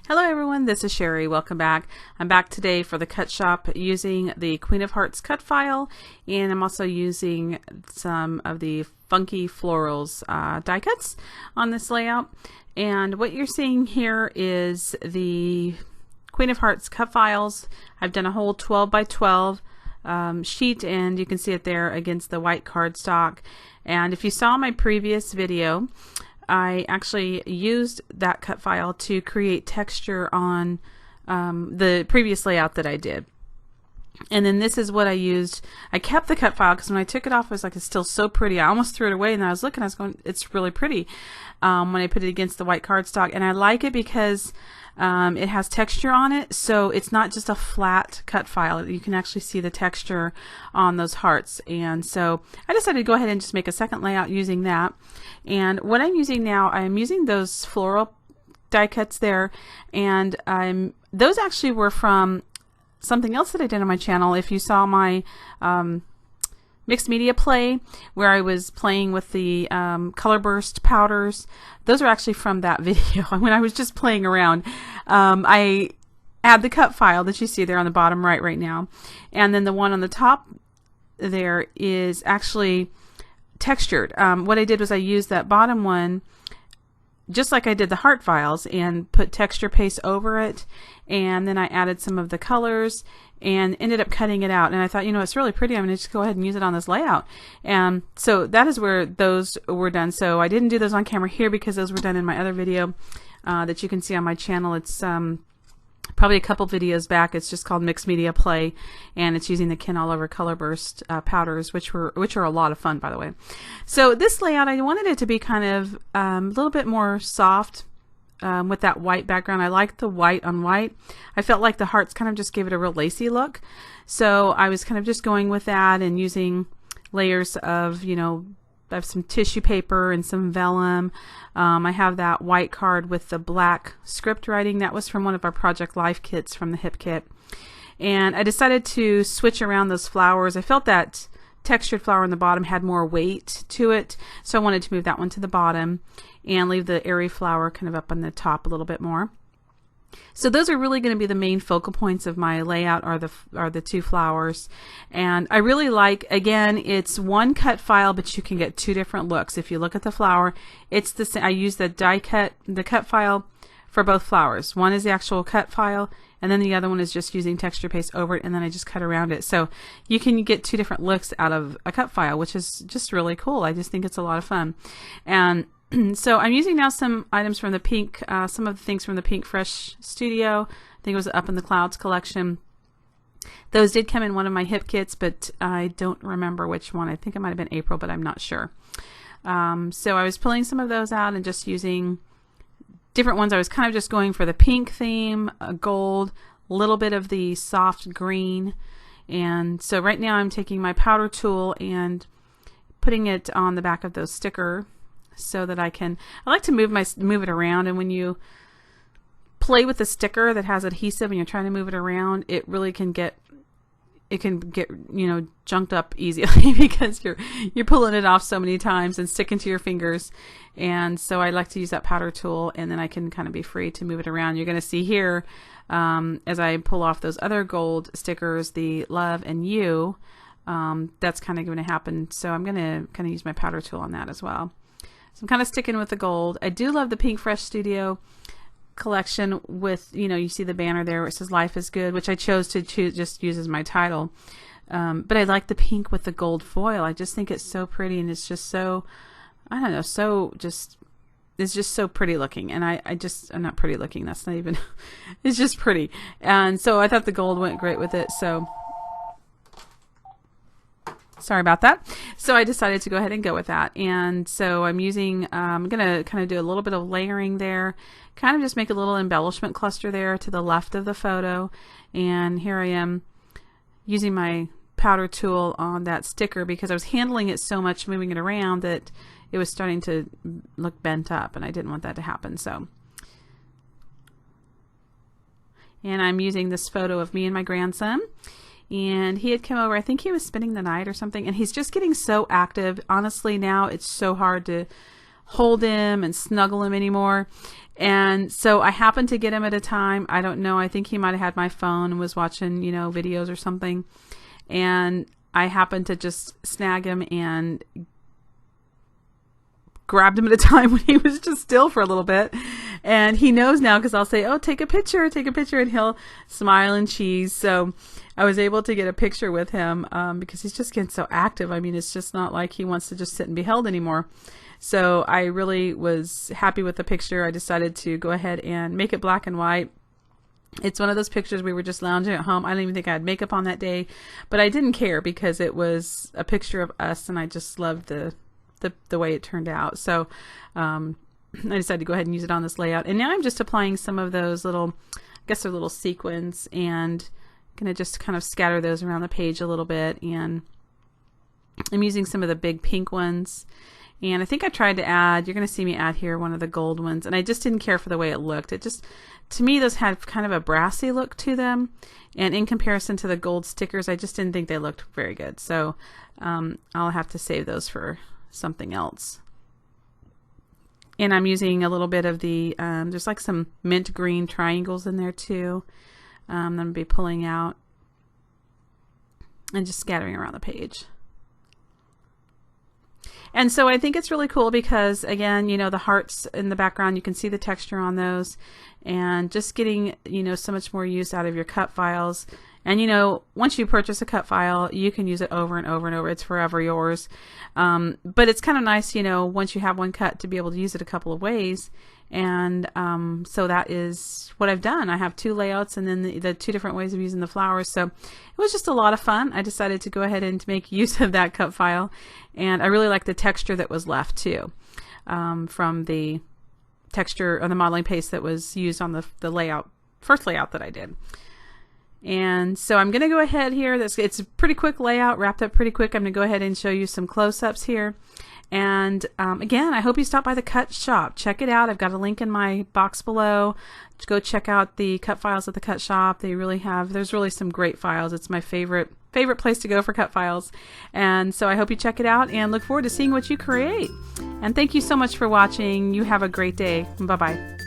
Hello everyone, this is Sherry. Welcome back. I'm back today for the cut shop using the Queen of Hearts cut file, and I'm also using some of the funky florals die cuts on this layout. And what you're seeing here is the Queen of Hearts cut files. I've done a whole 12 by 12 sheet, and you can see it there against the white cardstock. And if you saw my previous video, I actually used that cut file to create texture on the previous layout that I did. And then this is what I used. I kept the cut file because when I took it off, I was like, it's still so pretty. I almost threw it away, and then I was looking, I was going, it's really pretty when I put it against the white cardstock. And I like it because it has texture on it, so it's not just a flat cut file. You can actually see the texture on those hearts. And so I decided to go ahead and just make a second layout using that. And what I'm using now, I'm using those floral die cuts there, and those actually were from something else that I did on my channel. If you saw my mixed media play where I was playing with the color burst powders, those are actually from that video. When I was just playing around, I had the cut file that you see there on the bottom right now, and then the one on the top there is actually textured. What I did was I used that bottom one just like I did the heart files and put texture paste over it, and then I added some of the colors and ended up cutting it out. And I thought, you know, it's really pretty, I'm going to just go ahead and use it on this layout. And so that is where those were done. So I didn't do those on camera here because those were done in my other video that you can see on my channel. It's probably a couple videos back. It's just called Mixed Media Play, and it's using the Ken All Over Color Burst powders, which are a lot of fun, by the way. So this layout, I wanted it to be kind of a little bit more soft with that white background. I like the white on white. I felt like the hearts kind of just gave it a real lacy look, so I was kind of just going with that and using layers of, you know, I have some tissue paper and some vellum. I have that white card with the black script writing. That was from one of our Project Life kits from the Hip Kit. And I decided to switch around those flowers. I felt that textured flower on the bottom had more weight to it, so I wanted to move that one to the bottom and leave the airy flower kind of up on the top a little bit more. So those are really going to be the main focal points of my layout, are the two flowers. And I really like, again, it's one cut file, but you can get two different looks. If you look at the flower, it's the same. I use the cut file for both flowers. One is the actual cut file, and then the other one is just using texture paste over it, and then I just cut around it. So you can get two different looks out of a cut file, which is just really cool. I just think it's a lot of fun. And so I'm using now some items from the Pink, some of the things from the Pink Fresh Studio. I think it was Up in the Clouds collection. Those did come in one of my hip kits, but I don't remember which one. I think it might have been April, but I'm not sure. So I was pulling some of those out and just using different ones. I was kind of just going for the pink theme, gold, a little bit of the soft green. And so right now I'm taking my powder tool and putting it on the back of those sticker, so that I like to move it around. And when you play with the sticker that has adhesive and you're trying to move it around, it really can get you know, junked up easily because you're pulling it off so many times and sticking to your fingers. And so I like to use that powder tool, and then I can kind of be free to move it around. You're going to see here as I pull off those other gold stickers, the Love and You, that's kind of going to happen. So I'm going to kind of use my powder tool on that as well. So I'm kind of sticking with the gold. I do love the Pink Fresh Studio collection with, you know, you see the banner there where it says Life is Good, which I chose to just use as my title. But I like the pink with the gold foil. I just think it's so pretty, and it's just so, I don't know, it's just so pretty looking. And I'm not pretty looking. That's not even, it's just pretty. And so I thought the gold went great with it. So sorry about that. So I decided to go ahead and go with that. And so I'm using, I'm going to kind of do a little bit of layering there, kind of just make a little embellishment cluster there to the left of the photo. And here I am using my powder tool on that sticker because I was handling it so much, moving it around, that it was starting to look bent up, and I didn't want that to happen. So, and I'm using this photo of me and my grandson. And he had come over, I think he was spending the night or something, and he's just getting so active. Honestly, now it's so hard to hold him and snuggle him anymore. And so I happened to get him at a time. I don't know. I think he might have had my phone and was watching, you know, videos or something. And I happened to just snag him and grabbed him at a time when he was just still for a little bit. And he knows now because I'll say, oh, take a picture. And he'll smile and cheese. So I was able to get a picture with him because he's just getting so active. I mean, it's just not like he wants to just sit and be held anymore. So I really was happy with the picture. I decided to go ahead and make it black and white. It's one of those pictures we were just lounging at home. I don't even think I had makeup on that day, but I didn't care because it was a picture of us, and I just loved the way it turned out. So I decided to go ahead and use it on this layout. And now I'm just applying some of those little, I guess they're little sequins, and I'm going to just kind of scatter those around the page a little bit. And I'm using some of the big pink ones. And I think I tried to add, you're going to see me add here one of the gold ones, and I just didn't care for the way it looked. It just, to me, those had kind of a brassy look to them. And in comparison to the gold stickers, I just didn't think they looked very good. So I'll have to save those for something else. And I'm using a little bit of the, there's like some mint green triangles in there too. I'm going to be pulling out and just scattering around the page. And so I think it's really cool because, again, you know, the hearts in the background, you can see the texture on those, and just getting, you know, so much more use out of your cut files. And, you know, once you purchase a cut file, you can use it over and over and over. It's forever yours. But it's kind of nice, you know, once you have one cut, to be able to use it a couple of ways. And so that is what I've done. I have two layouts and then the two different ways of using the flowers. So it was just a lot of fun. I decided to go ahead and make use of that cut file. And I really like the texture that was left too, from the texture on the modeling paste that was used on the layout, first layout that I did. And so I'm going to go ahead here. It's a pretty quick layout, wrapped up pretty quick. I'm going to go ahead and show you some close-ups here. And again, I hope you stop by the Cut Shop. Check it out. I've got a link in my box below. Go check out the cut files at the Cut Shop. They really have, there's really some great files. It's my favorite place to go for cut files. And so I hope you check it out and look forward to seeing what you create. And thank you so much for watching. You have a great day. Bye-bye.